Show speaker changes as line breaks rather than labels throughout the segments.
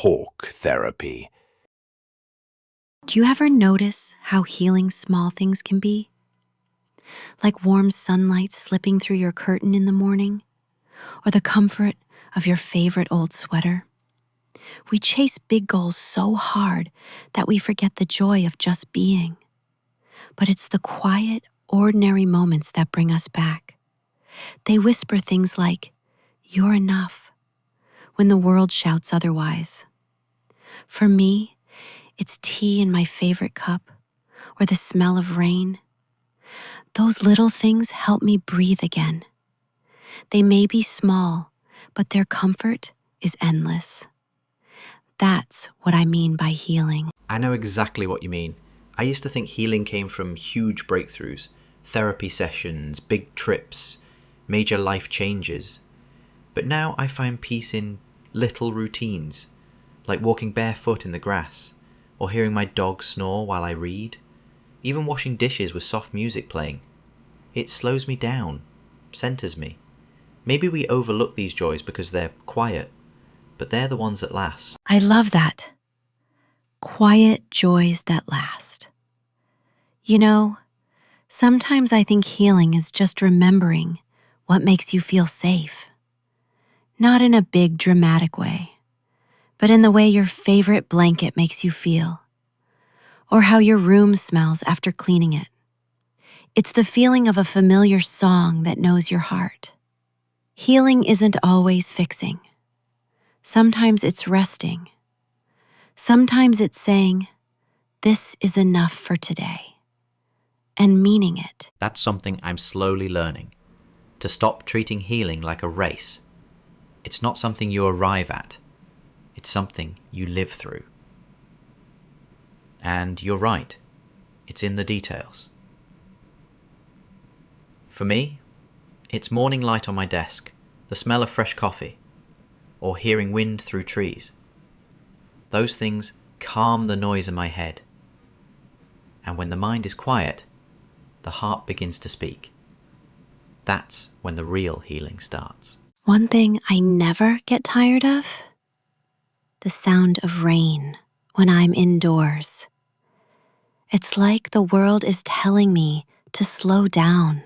talk therapy.
Do you ever notice how healing small things can be? Like warm sunlight slipping through your curtain in the morning, or the comfort of your favorite old sweater. We chase big goals so hard that we forget the joy of just being. But it's the quiet, ordinary moments that bring us back. They whisper things like, "You're enough," when the world shouts otherwise. For me, it's tea in my favorite cup, or the smell of rain. Those little things help me breathe again. They may be small, but their comfort is endless. That's what I mean by healing.
I know exactly what you mean. I used to think healing came from huge breakthroughs, therapy sessions, big trips, major life changes. But now I find peace in little routines, like walking barefoot in the grass, or hearing my dog snore while I read, even washing dishes with soft music playing. It slows me down, centers me. Maybe we overlook these joys because they're quiet, but they're the ones that last.
I love that. Quiet joys that last. You know, sometimes I think healing is just remembering what makes you feel safe. Not in a big, dramatic way, but in the way your favorite blanket makes you feel, or how your room smells after cleaning it. It's the feeling of a familiar song that knows your heart. Healing isn't always fixing. Sometimes it's resting. Sometimes it's saying, "This is enough for today," and meaning it.
That's something I'm slowly learning. To stop treating healing like a race. It's not something you arrive at. It's something you live through. And you're right. It's in the details. For me, it's morning light on my desk, the smell of fresh coffee, or hearing wind through trees. Those things calm the noise in my head. And when the mind is quiet, the heart begins to speak. That's when the real healing starts.
One thing I never get tired of? The sound of rain when I'm indoors. It's like the world is telling me to slow down,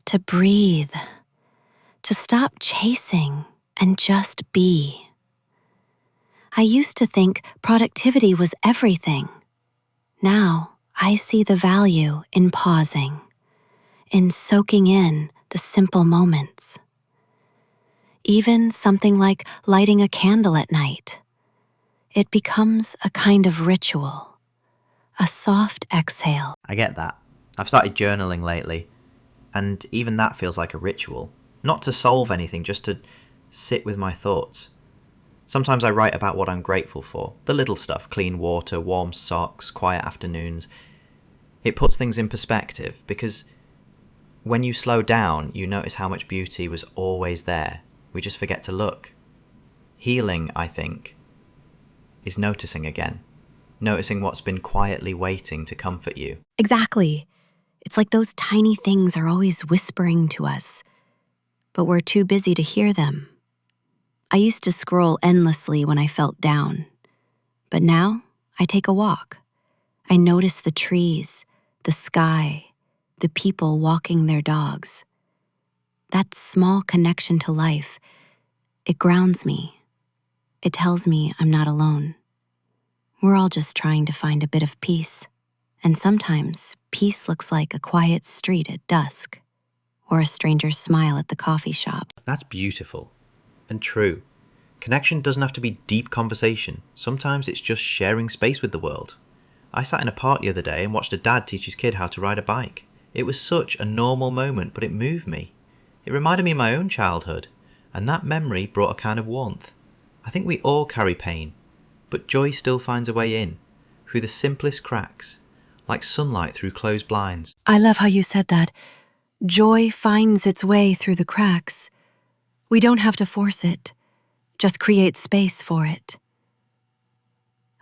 to breathe, to stop chasing and just be. I used to think productivity was everything. Now I see the value in pausing, in soaking in the simple moments. Even something like lighting a candle at night. It becomes a kind of ritual, a soft exhale.
I get that. I've started journaling lately, and even that feels like a ritual. Not to solve anything, just to sit with my thoughts. Sometimes I write about what I'm grateful for, the little stuff, clean water, warm socks, quiet afternoons. It puts things in perspective, because when you slow down, you notice how much beauty was always there. We just forget to look. Healing, I think, is noticing again. Noticing what's been quietly waiting to comfort you.
Exactly. It's like those tiny things are always whispering to us, but we're too busy to hear them. I used to scroll endlessly when I felt down, but now I take a walk. I notice the trees, the sky, the people walking their dogs. That small connection to life, it grounds me. It tells me I'm not alone. We're all just trying to find a bit of peace. And sometimes peace looks like a quiet street at dusk, or a stranger's smile at the coffee shop.
That's beautiful and true. Connection doesn't have to be deep conversation. Sometimes it's just sharing space with the world. I sat in a park the other day and watched a dad teach his kid how to ride a bike. It was such a normal moment, but it moved me. It reminded me of my own childhood, and that memory brought a kind of warmth. I think we all carry pain, but joy still finds a way in, through the simplest cracks, like sunlight through closed blinds.
I love how you said that. Joy finds its way through the cracks. We don't have to force it, just create space for it.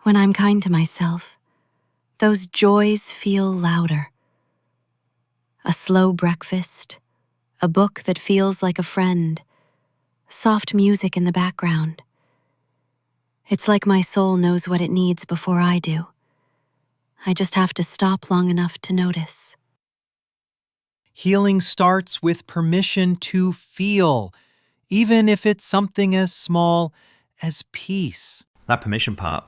When I'm kind to myself, those joys feel louder. A slow breakfast, a book that feels like a friend, soft music in the background. It's like my soul knows what it needs before I do. I just have to stop long enough to notice.
Healing starts with permission to feel, even if it's something as small as peace.
That permission part,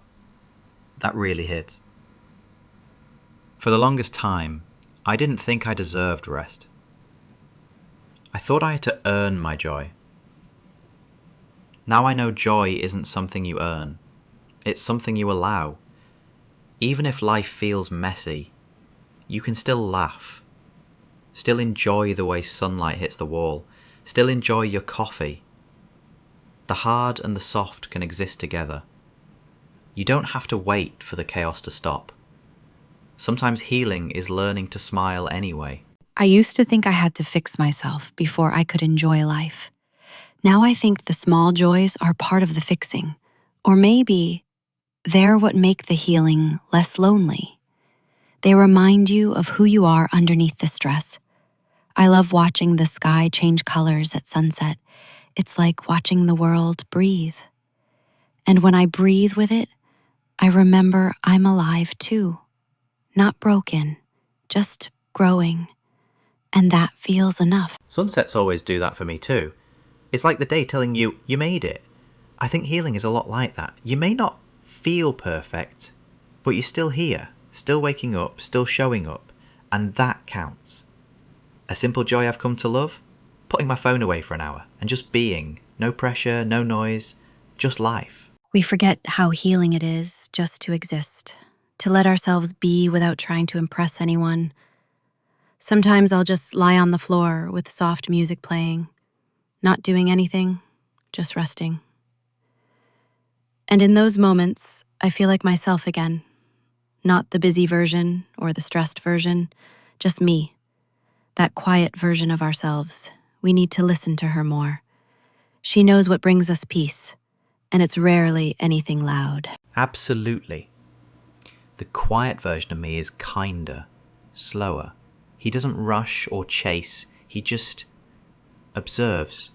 that really hits. For the longest time, I didn't think I deserved rest. I thought I had to earn my joy. Now I know joy isn't something you earn. It's something you allow. Even if life feels messy, you can still laugh. Still enjoy the way sunlight hits the wall. Still enjoy your coffee. The hard and the soft can exist together. You don't have to wait for the chaos to stop. Sometimes healing is learning to smile anyway.
I used to think I had to fix myself before I could enjoy life. Now I think the small joys are part of the fixing. Or maybe they're what make the healing less lonely. They remind you of who you are underneath the stress. I love watching the sky change colors at sunset. It's like watching the world breathe. And when I breathe with it, I remember I'm alive too. Not broken, just growing. And that feels enough.
Sunsets always do that for me too. It's like the day telling you, you made it. I think healing is a lot like that. You may not feel perfect, but you're still here, still waking up, still showing up, and that counts. A simple joy I've come to love? Putting my phone away for an hour and just being. No pressure, no noise, just life.
We forget how healing it is just to exist, to let ourselves be without trying to impress anyone. Sometimes I'll just lie on the floor with soft music playing, not doing anything, just resting. And in those moments, I feel like myself again. Not the busy version or the stressed version, just me. That quiet version of ourselves. We need to listen to her more. She knows what brings us peace, and it's rarely anything loud.
Absolutely. The quiet version of me is kinder, slower. He doesn't rush or chase, he just observes,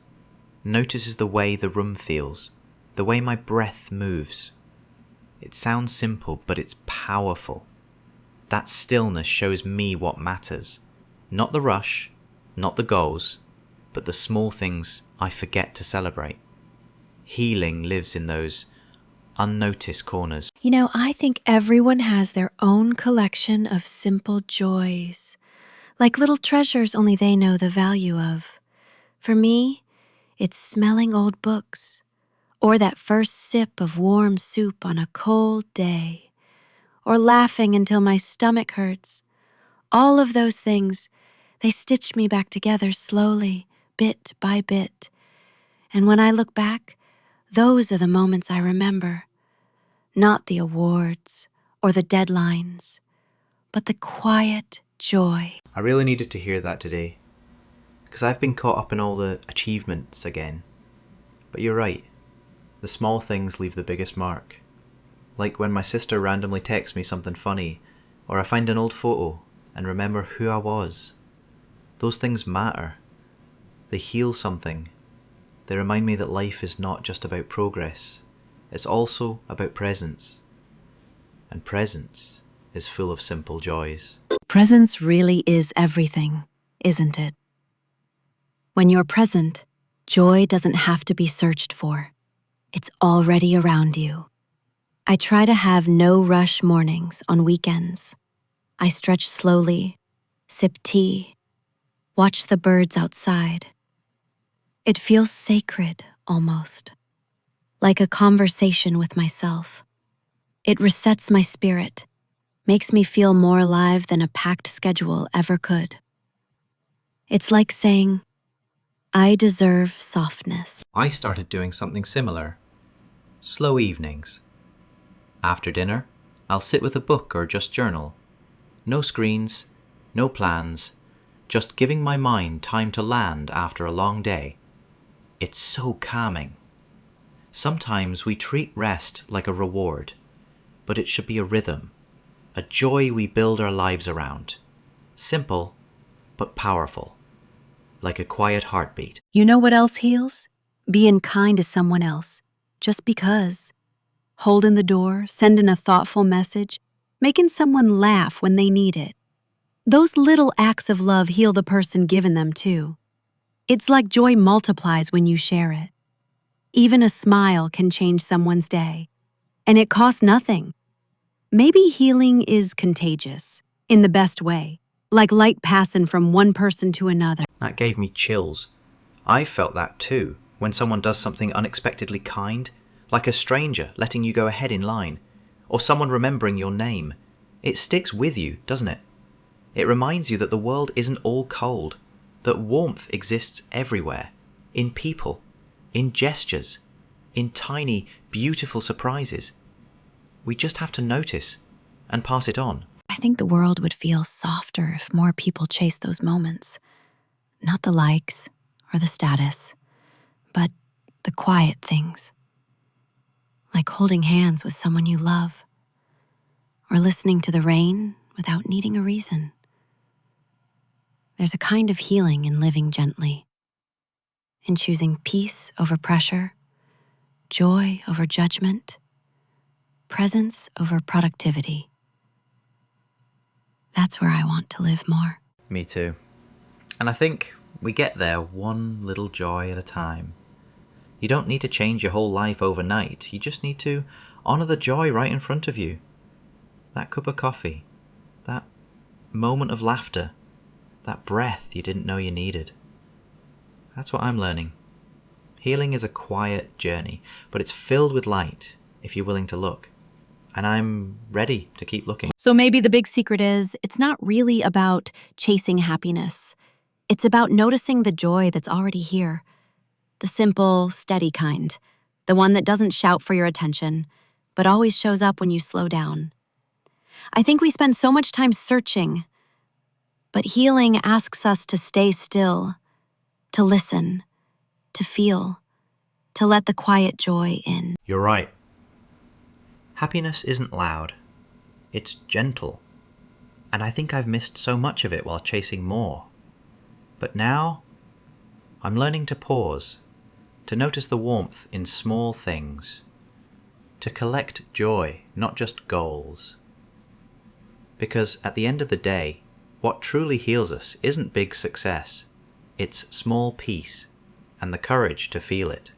notices the way the room feels, the way my breath moves. It sounds simple, but it's powerful. That stillness shows me what matters. Not the rush, not the goals, but the small things I forget to celebrate. Healing lives in those unnoticed corners.
You know, I think everyone has their own collection of simple joys, like little treasures only they know the value of. For me, it's smelling old books, or that first sip of warm soup on a cold day, or laughing until my stomach hurts. All of those things, they stitch me back together slowly, bit by bit. And when I look back, those are the moments I remember. Not the awards or the deadlines, but the quiet joy.
I really needed to hear that today, because I've been caught up in all the achievements again. But you're right, the small things leave the biggest mark. Like when my sister randomly texts me something funny, or I find an old photo and remember who I was. Those things matter. They heal something. They remind me that life is not just about progress. It's also about presence. And presence is full of simple joys.
Presence really is everything, isn't it? When you're present, joy doesn't have to be searched for. It's already around you. I try to have no rush mornings on weekends. I stretch slowly, sip tea, watch the birds outside. It feels sacred, almost, like a conversation with myself. It resets my spirit, makes me feel more alive than a packed schedule ever could. It's like saying, I deserve softness.
I started doing something similar. Slow evenings. After dinner, I'll sit with a book or just journal. No screens, no plans, just giving my mind time to land after a long day. It's so calming. Sometimes we treat rest like a reward, but it should be a rhythm, a joy we build our lives around. Simple, but powerful, like a quiet heartbeat.
You know what else heals? Being kind to someone else, just because. holding the door, sending a thoughtful message, making someone laugh when they need it. Those little acts of love heal the person giving them too. It's like joy multiplies when you share it. Even a smile can change someone's day, and it costs nothing. Maybe healing is contagious, in the best way, like light passing from one person to another.
That gave me chills. I felt that too, when someone does something unexpectedly kind, like a stranger letting you go ahead in line, or someone remembering your name. It sticks with you, doesn't it? It reminds you that the world isn't all cold, that warmth exists everywhere, in people, in gestures, in tiny, beautiful surprises. We just have to notice and pass it on.
I think the world would feel softer if more people chased those moments. Not the likes or the status, but the quiet things. Like holding hands with someone you love, or listening to the rain without needing a reason. There's a kind of healing in living gently, in choosing peace over pressure, joy over judgment, presence over productivity. That's where I want to live more.
Me too. And I think we get there one little joy at a time. You don't need to change your whole life overnight. You just need to honor the joy right in front of you. That cup of coffee, that moment of laughter, that breath you didn't know you needed. That's what I'm learning. Healing is a quiet journey, but it's filled with light if you're willing to look. And I'm ready to keep looking.
So maybe the big secret is it's not really about chasing happiness. It's about noticing the joy that's already here. The simple, steady kind. The one that doesn't shout for your attention, but always shows up when you slow down. I think we spend so much time searching, but healing asks us to stay still, to listen, to feel, to let the quiet joy in.
You're right. Happiness isn't loud. It's gentle. And I think I've missed so much of it while chasing more. But now, I'm learning to pause, to notice the warmth in small things, to collect joy, not just goals. Because at the end of the day, what truly heals us isn't big success. It's small peace and the courage to feel it.